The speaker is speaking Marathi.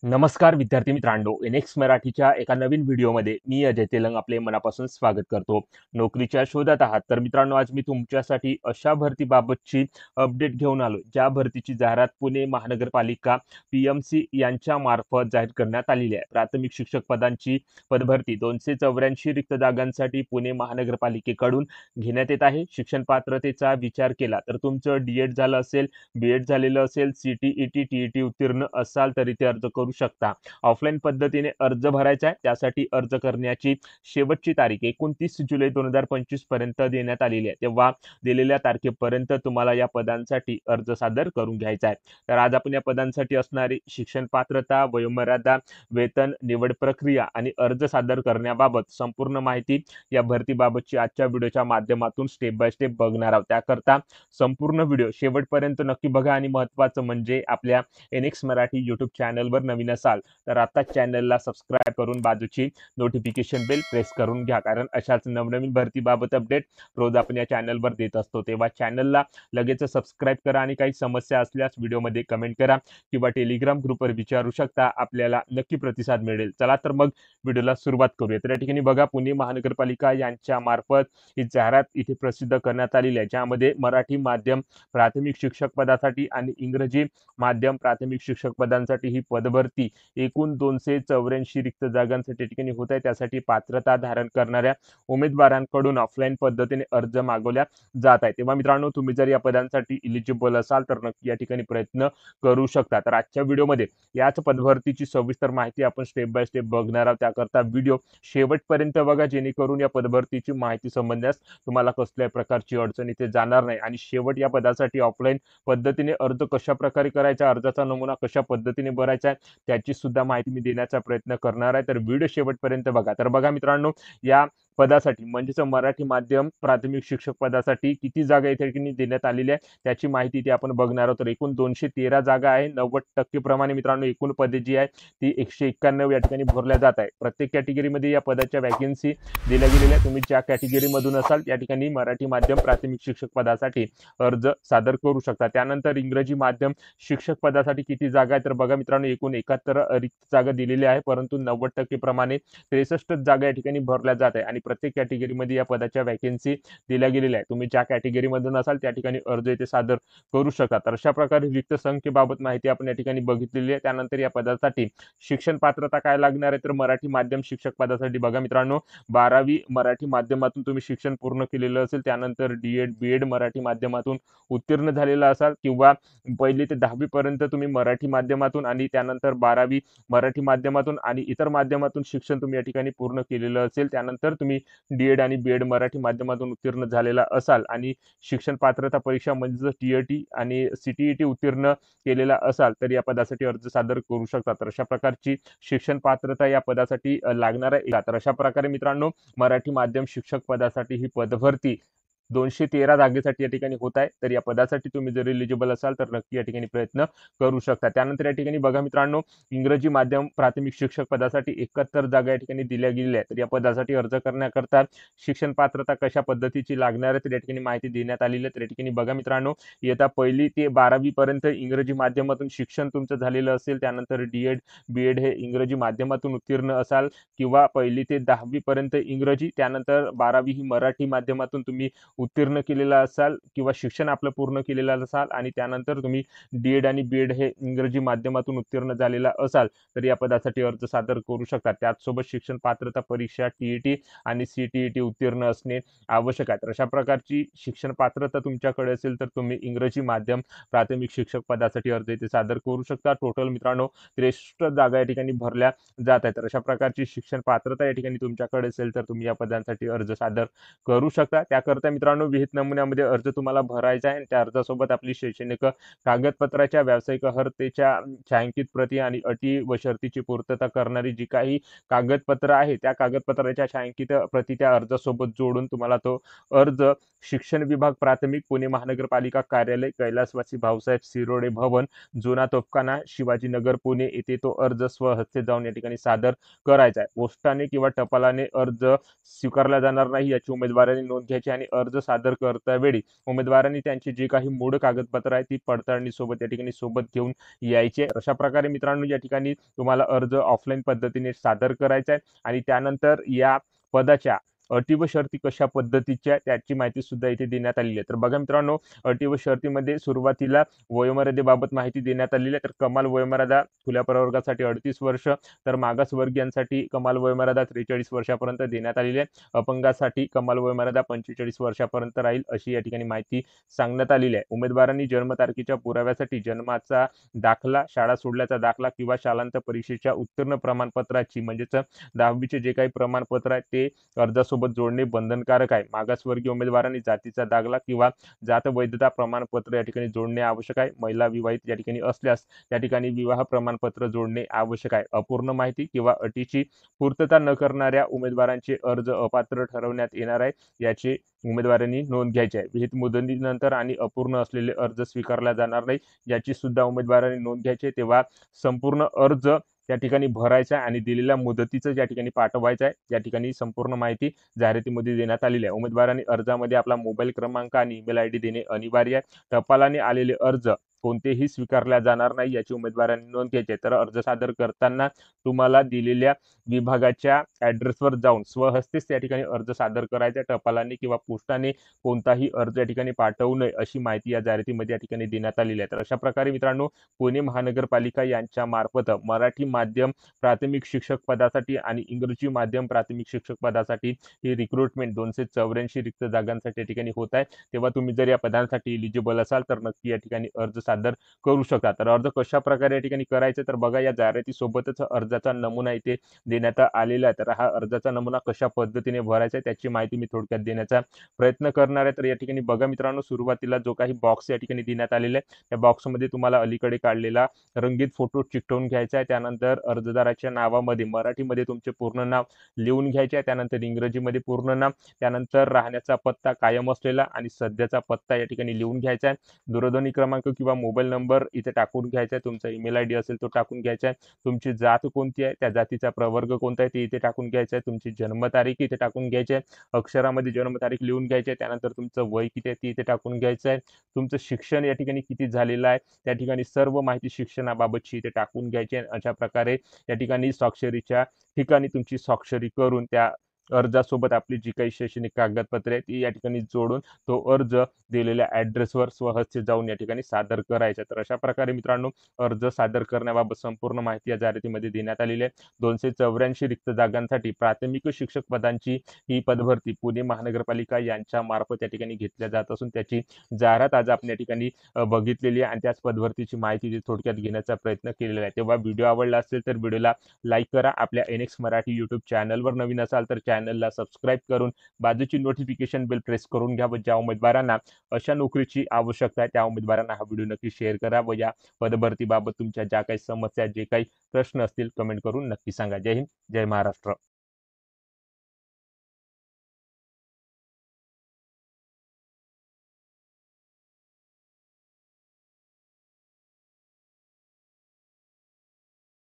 नमस्कार विद्यार्थी मित्रांनो, एनएक्स मराठीच्या एका नवीन व्हिडिओमध्ये मी अजय तेलंग आपले मनापासून स्वागत करतो. नोकरीच्या शोधात आहात तर मित्रांनो, आज मी तुमच्यासाठी अशा भरतीबाबतची अपडेट घेऊन आलो ज्या भरतीची जाहिरात पुणे महानगरपालिका PMC यांच्या मार्फत जाहीर करण्यात आलेली आहे. प्राथमिक शिक्षक पदांची पदभरती 284 रिक्त जागांसाठी पुणे महानगरपालिकेकडून घेण्यात येत आहे. शिक्षण पात्रतेचा विचार केला तर तुमचं D.Ed झालं असेल, B.Ed झालेलं असेल, CTET, TET उत्तीर्ण असाल तरी ते अर्ज करू शकता. ऑफलाईन पद्धतीने अर्ज भरायचा आहे. त्यासाठी अर्ज करण्याची शेवटची तारीख 29 जुलै 2025 पर्यंत देण्यात आलेली आहे. तेव्हा दिलेल्या तारखेपर्यंत तुम्हाला या पदांसाठी अर्ज सादर करून घ्यायचा आहे. तर आज आपण या पदांसाठी असणारी शिक्षण पात्रता, वयोमर्यादा, वेतन, निवड प्रक्रिया आणि अर्ज सादर करण्याबाबत संपूर्ण माहिती या भरतीबाबतची आजच्या व्हिडिओच्या माध्यमातून स्टेप बाय स्टेप बघणार आहोत. त्याकरता संपूर्ण व्हिडिओ शेवटपर्यंत नक्की बघा आणि महत्त्वाचं म्हणजे आपल्या एनएक्स मराठी यूट्यूब चॅनलवर नवीन असाल तर आता चॅनलला सबस्क्राईब करून बाजूची नोटिफिकेशन बेल प्रेस करून घ्या, कारण अशाच नवनवीन भरतीबाबत अपडेट रोज आपण या चॅनलवर देत असतो. तेव्हा चॅनलला लगेच सबस्क्राईब करा आणि काही समस्या असल्यास व्हिडिओमध्ये कमेंट करा किंवा टेलिग्राम ग्रुपवर विचारू शकता. आपल्याला नक्की प्रतिसाद मिळेल. चला तर मग व्हिडिओला सुरुवात करूया. तर या ठिकाणी बघा, पुणे महानगरपालिका यांच्या मार्फत ही जाहिरात इथे प्रसिद्ध करण्यात आलेली आहे, ज्यामध्ये मराठी माध्यम प्राथमिक शिक्षक पदासाठी आणि इंग्रजी माध्यम प्राथमिक शिक्षक पदांसाठी ही पदभरती एकूण 284 रिक्त जागांसाठी ठिकाणी होत आहे. त्यासाठी पात्रता धारण करणाऱ्या उमेदवारांकडून ऑफलाईन पद्धतीने अर्ज मागवल्या जात आहे. तेव्हा मित्रांनो, तुम्ही जर या पदांसाठी इलिजिबल असाल तर नक्की या ठिकाणी प्रयत्न करू शकता. तर आजच्या व्हिडिओमध्ये याच पदभरतीची सविस्तर माहिती आपण स्टेप बाय स्टेप बघणार आहोत. त्याकरता व्हिडिओ शेवटपर्यंत बघा, जेणेकरून या पदभरतीची माहिती समजण्यास तुम्हाला कसल्याही प्रकारची अडचण इथे जाणार नाही. आणि शेवट या पदासाठी ऑफलाईन पद्धतीने अर्ज कशा प्रकारे करायचा, अर्जाचा नमुना कशा पद्धतीने भरायचा आहे त्याची सुद्धा माहिती मी देण्याचा प्रयत्न करणार आहे. तर व्हिडिओ शेवटपर्यंत बघा. तर बघा मित्रांनो, या पदासाठी म्हणजेच मराठी माध्यम प्राथमिक शिक्षक पदासाठी किती जागा या ठिकाणी देण्यात आलेल्या आहे त्याची माहिती इथे आपण बघणार आहोत. तर एकूण 213 जागा आहे. 90% प्रमाणे मित्रांनो एकूण पदे जी आहे ती 191 या ठिकाणी भरल्या जात आहे. प्रत्येक कॅटेगरीमध्ये या पदाच्या वॅकन्सी दिल्या गेलेल्या. तुम्ही ज्या कॅटेगरीमधून असाल त्या ठिकाणी मराठी माध्यम प्राथमिक शिक्षक पदासाठी अर्ज सादर करू शकता. त्यानंतर इंग्रजी माध्यम शिक्षक पदासाठी किती जागा आहे तर बघा मित्रांनो, एकूण 71 रिक्त जागा दिलेल्या आहे, परंतु 90% प्रमाणे 63 जागा या ठिकाणी भरल्या जात आहे आणि प्रत्येक कॅटेगरीमध्ये या पदाच्या वॅकन्सी दिल्या गेलेल्या आहे. तुम्ही ज्या कॅटेगरीमधून असाल त्या ठिकाणी अर्ज इथे सादर करू शकता. तर अशा प्रकारे रिक्त संख्येबाबत माहिती आपण या ठिकाणी बघितलेली आहे. त्यानंतर या पदासाठी शिक्षण पात्रता काय लागणार आहे तर मराठी माध्यम शिक्षक पदासाठी बघा मित्रांनो, 12वी मराठी माध्यमातून तुम्ही शिक्षण पूर्ण केलेलं असेल, त्यानंतर D.Ed B.Ed मराठी माध्यमातून उत्तीर्ण झालेला असाल किंवा 1ली ते 10वी पर्यंत तुम्ही मराठी माध्यमातून आणि त्यानंतर 12वी मराठी माध्यमातून आणि इतर माध्यमातून शिक्षण तुम्ही या ठिकाणी पूर्ण केलेलं असेल, त्यानंतर तुम्ही D.Ed आणि B.Ed मराठी माध्यमातून उत्तीर्ण झालेला असाल आणि शिक्षण पात्रता परीक्षा म्हणजे TET आणि CTET उत्तीर्ण केलेला असाल तर या पदासाठी अर्ज सादर करू शकता. तर अशा प्रकारची शिक्षण पात्रता या पदासाठी लागणार आहे. तर अशा प्रकारे मित्रांनो, मराठी माध्यम शिक्षक पदासाठी ही पदभरती 213 जागेसाठी या ठिकाणी होत आहे. तर या पदासाठी तुम्ही जर एलिजिबल असाल तर नक्की या ठिकाणी प्रयत्न करू शकता. त्यानंतर या ठिकाणी बघा मित्रांनो, इंग्रजी माध्यम प्राथमिक शिक्षक पदासाठी 71 जागा या ठिकाणी दिल्या गेलेल्या आहेत. तर या पदासाठी अर्ज करण्याकरता शिक्षण पात्रता कशा पद्धतीची लागणार आहे तर या ठिकाणी माहिती देण्यात आलेली आहे. तर या ठिकाणी बघा मित्रांनो, इयत्ता 1ली ते 12वी पर्यंत इंग्रजी माध्यमातून शिक्षण तुमचं झालेलं असेल, त्यानंतर D.Ed B.Ed हे इंग्रजी माध्यमातून उत्तीर्ण असाल किंवा 1ली ते 10वी पर्यंत इंग्रजी, त्यानंतर 12वी ही मराठी माध्यमातून तुम्ही उत्तीर्ण केलेला असाल किंवा शिक्षण आपलं पूर्ण केलेलं असाल आणि त्यानंतर तुम्ही D.Ed आणि B.Ed हे इंग्रजी माध्यमातून उत्तीर्ण झालेला असाल तर या पदासाठी अर्ज सादर करू शकता. त्याचसोबत शिक्षण पात्रता परीक्षा TET आणि CTET उत्तीर्ण असणे आवश्यक आहे. तर अशा प्रकारची शिक्षण पात्रता तुमच्याकडे असेल तर तुम्ही इंग्रजी माध्यम प्राथमिक शिक्षक पदासाठी अर्ज इथे सादर करू शकता. टोटल मित्रांनो 63 जागा या ठिकाणी भरल्या जात आहेत. तर अशा प्रकारची शिक्षण पात्रता या ठिकाणी तुमच्याकडे असेल तर तुम्ही या पदांसाठी अर्ज सादर करू शकता. त्याकरता मित्रांनो, विहित नमुन्यामध्ये अर्ज तुम्हाला भरायचा आहे. त्या अर्जासोबत आपली शैक्षणिक कागदपत्राच्या, व्यावसायिक अर्हतेच्या छायांकित प्रती आणि अटी व शर्तीची पूर्तता करणारी जी काही कागदपत्र आहे त्या कागदपत्राच्या छायांकित प्रती त्या अर्जासोबत जोडून तुम्हाला तो अर्ज शिक्षण विभाग प्राथमिक पुणे महानगरपालिका कार्यालय कैलासवासी भाऊसाहेब शिरोडे भवन जुना तोफखाना शिवाजीनगर पुणे येथे तो अर्ज स्वहस्ते जाऊन या ठिकाणी सादर करायचा आहे। पोस्टाने किंवा टपालाने अर्ज स्वीकारला जाणार नाही याची उमेदवारांनी नोंद घ्यायची आणि अर्ज सादर करतावेळी उमेदवारांनी त्यांची जी काही मूळ कागदपत्र आहे ती पडताळणी सोबत या ठिकाणी सोबत घेऊन यायचे। अशा प्रकारे मित्रांनो या ठिकाणी तुम्हाला अर्ज ऑफलाईन पद्धतीने सादर करायचा आहे आणि त्यानंतर या पदाच्या अटी व शर्ती कशा पद्धतीच्या त्याची माहिती सुद्धा इथे देण्यात आलेली आहे। तर बघा मित्रांनो, अटी व शर्तीमध्ये सुरुवातीला वयोमर्यादेबाबत माहिती देण्यात आलेली आहे। तर कमाल वयोमर्यादा खुल्या प्रवर्गासाठी 38 वर्ष, तर मागासवर्गीयांसाठी कमाल वयोमर्यादा 43 वर्षापर्यंत देण्यात आलेली आहे। अपंगासाठी कमाल वयोमर्यादा 45 वर्षापर्यंत राहील अशी या ठिकाणी माहिती सांगण्यात आलेली आहे। उमेदवारांनी जन्मतारखेच्या पुराव्यासाठी जन्माचा दाखला, शाळा सोडल्याचा दाखला किंवा शालांत परीक्षेच्या उत्तीर्ण प्रमाणपत्राची म्हणजेच 10वीचे जे काही प्रमाणपत्र आहे ते अर्जासोबत जोडणे बंधनकारक आहे। मागासवर्गीय उमेदवारांनी जातीचा दाखला किंवा जात वैधता प्रमाणपत्र या ठिकाणी जोडणे आवश्यक आहे। महिला विवाहित या ठिकाणी असल्यास त्या ठिकाणी विवाह प्रमाणपत्र जोडणे आवश्यक आहे। अपूर्ण माहिती किंवा अटीची पूर्तता न करणाऱ्या उमेदवारांचे अर्ज अपात्र ठरवण्यात येणार आहे याची उमेदवारांनी नोंद घ्यायची आहे। विहित मुदतीनंतर आणि अपूर्ण असलेले अर्ज स्वीकारला जाणार नाही याची सुद्धा उमेदवारांनी नोंद घ्यायची आहे। तेव्हा संपूर्ण अर्ज त्या ठिकाणी भरायचा आणि दिलेल्या मुदतीचं या ठिकाणी पाठवायचं आहे। या ठिकाणी संपूर्ण माहिती जाहिरातीमध्ये देण्यात आलेली आहे। उमेदवारांनी अर्जामध्ये आपला मोबाईल क्रमांक आणि ईमेल आयडी देणे अनिवार्य आहे। टपालाने आलेले अर्ज कोणतेही स्वीकारल्या जाणार नाही याची उमेदवारांनी नोंद घ्यायची आहे। तर अर्ज सादर करताना तुम्हाला दिलेल्या विभागाच्या ॲड्रेसवर जाऊन स्वहस्तेच त्या ठिकाणी अर्ज सादर करायचा आहे। टपालाने किंवा पोस्टाने कोणताही अर्ज या ठिकाणी पाठवू नये अशी माहिती या जाहिरातीमध्ये या ठिकाणी देण्यात आलेली आहे। तर अशा प्रकारे मित्रांनो, पुणे महानगरपालिका यांच्या मार्फत मराठी माध्यम प्राथमिक शिक्षक पदासाठी आणि इंग्रजी माध्यम प्राथमिक शिक्षक पदासाठी ही रिक्रुटमेंट 284 रिक्त जागांसाठी या ठिकाणी होत आहे। तेव्हा तुम्ही जर या पदांसाठी एलिजिबल असाल तर नक्की या ठिकाणी अर्ज सादर करू शकता। तर अर्ज कशा प्रकारे या ठिकाणी करायचे तर बघा, या जाहिरातीसोबतच अर्जाचा नमुना इथे देण्यात आलेला आहे। तर हा अर्जाचा नमुना कशा पद्धतीने भरायचा आहे त्याची माहिती मी थोडक्यात देण्याचा प्रयत्न करणार आहे। तर या ठिकाणी बघा मित्रांनो, सुरुवातीला जो काही बॉक्स या ठिकाणी देण्यात आलेला आहे त्या बॉक्समध्ये तुम्हाला अलीकडे काढलेला रंगीत फोटो चिकटवून घ्यायचा आहे। त्यानंतर अर्जदाराच्या नावामध्ये मराठीमध्ये तुमचे पूर्ण नाव लिहून घ्यायचे आहे। त्यानंतर इंग्रजीमध्ये पूर्ण नाव, त्यानंतर राहण्याचा पत्ता कायम असलेला आणि सध्याचा पत्ता या ठिकाणी लिहून घ्यायचा आहे। दूरध्वनी क्रमांक किंवा मोबाईल नंबर इथे टाकून घ्यायचा आहे। तुमचा ईमेल आयडी असेल तो टाकून घ्यायचा आहे। तुमची जात कोणती आहे, त्या जातीचा प्रवर्ग कोणता आहे ते इथे टाकून घ्यायचा आहे। तुमची जन्मतारीख इथे टाकून घ्यायची आहे, अक्षरामध्ये जन्मतारीख लिहून घ्यायची आहे। त्यानंतर तुमचं वय किती आहे ते इथे टाकून घ्यायचं आहे। तुमचं शिक्षण या ठिकाणी किती झालेलं आहे त्या ठिकाणी सर्व माहिती शिक्षणाबाबतची इथे टाकून घ्यायची आहे। अशा प्रकारे या ठिकाणी स्वाक्षरीच्या ठिकाणी तुमची स्वाक्षरी करून त्या अर्जासोबत आपली जी काही शैक्षणिक कागदपत्रे आहेत ती या ठिकाणी जोडून तो अर्ज दिलेल्या ॲड्रेसवर स्वहस्ते जाऊन या ठिकाणी सादर करायचा। तर अशा प्रकारे मित्रांनो, अर्ज सादर करण्याबाबत संपूर्ण माहिती या जाहिरातीमध्ये देण्यात आलेली आहे। 284 रिक्त जागांसाठी प्राथमिक शिक्षक पदांची ही पदभरती पुणे महानगरपालिका यांच्या मार्फत या ठिकाणी घेतल्या जात असून त्याची जाहिरात आज आपण या ठिकाणी बघितलेली आहे आणि त्याच पदभरतीची माहिती थोडक्यात घेण्याचा प्रयत्न केलेला आहे। तेव्हा व्हिडिओ आवडला असेल तर व्हिडिओला लाईक करा। आपल्या NX मराठी यूट्यूब चॅनलवर नवीन असाल तर चॅनलला सबस्क्राईब करून बाजूची नोटिफिकेशन बेल प्रेस करून घ्या व ज्या उमेदवारांना अशा नोकरीची आवश्यकता आहे त्या उमेदवारांना हा व्हिडिओ नक्की शेअर करा व या पदभरतीबाबत तुमच्या ज्या काही समस्या, जे काही प्रश्न असतील कमेंट करून नक्की सांगा। जय हिंद, जय महाराष्ट्र।